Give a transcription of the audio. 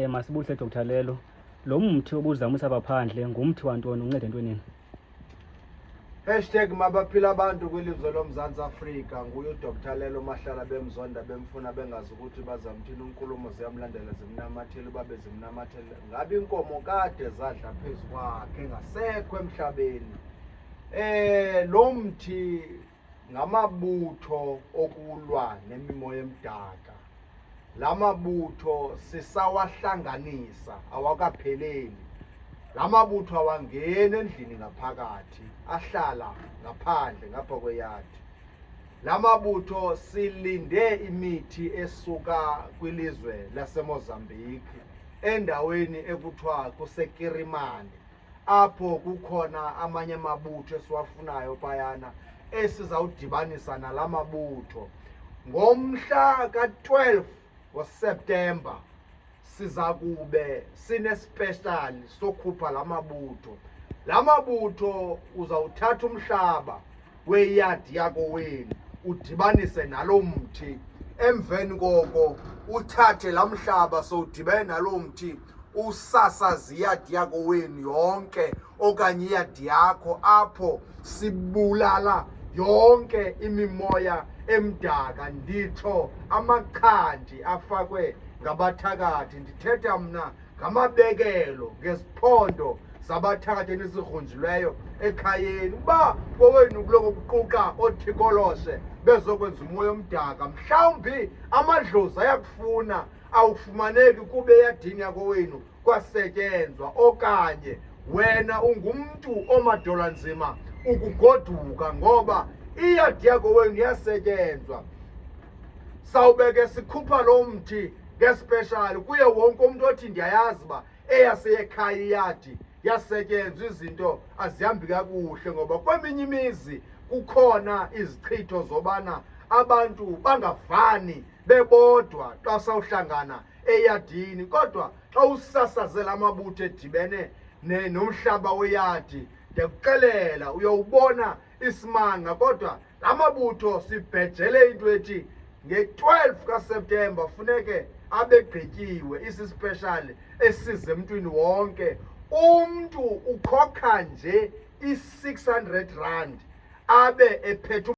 Masibulise Dr. Lelo. Lo mthi obuzamisa abaphandle ngumthi wantoni, uncede entwenini? #mabaphila abantu kwilizwe loMzantsi Afrika. Nguye uDr. Lelo Mahlala bemzonda bemfuna bengazi ukuthi bazamthini. Unkulumo ziyamlandela zimnamathele babe zimnamathele. Ngabe inkomo kade zadla phezu kwakhe ngasekho emhlabeni. Lo mthi ngamabutho okulwa nemimoya emdaka. Lamabutho sisawahlanganisa awakapheleli. Lamabutho awangena endlini ngaphakathi, ahlala ngaphandle ngapha kweyadi. Lamabutho silinde imithi esuka kwilizwe laseMozambique endaweni ekuthiwa kuseKirimani, apho kukhona amanye amabutho esiwafunayo phayana esizawudibanisa nalamabutho. Ngomhla ka-12 September siza kube sinespecial sokhupha lamabutho. Lamabutho uzawuthatha umhlaba weyadi yako wenu udibanise nalo mthi. Emveni koko uthathe lamhlaba sowudibene nalo mthi usasaze iyadi yako wenu yonke okanye iyadi yakho, apho sibulala yonke imimoya emdaka, nditsho amakhanji afakwe ngabathakathi. Ndithetha mna ngamabekelo ngeziphondo zabathakathi enizigrunjileyo ekhayeni. Uba kowenu kuloko kuquka othikoloshe bezokwenza umoya omdaka, mhlawumbi amadlozi ayakufuna awufumaneki kube eyadini yakowenu kwasetyenzwa, okanye wena ungumntu omadolanzima ukugoduka ngoba iyadi yako wenu yasetyenzwa. Sawubeke sikhupha lo mthi ngespecial kuye wonke umuntu othi ndiyayazi uba eyasekhaya iyadi yasetyenzwa, izinto azihambi kakuhle ngoba kweminye imizi kukhona izichitho zobana abantu bangavani bebodwa xa sawuhlangana eyadini. Kodwa xa usasazela amabutho edibene nomhlaba weyadi, ndiyakuxelela uyawubona isimanga. Kodwa lamabutho sibhejele into ethi nge-12 kaSeptemba funeke abegqityiwe, isispecial esize emntwini wonke. Umntu ukhokha nje i-600 rand abe ephethe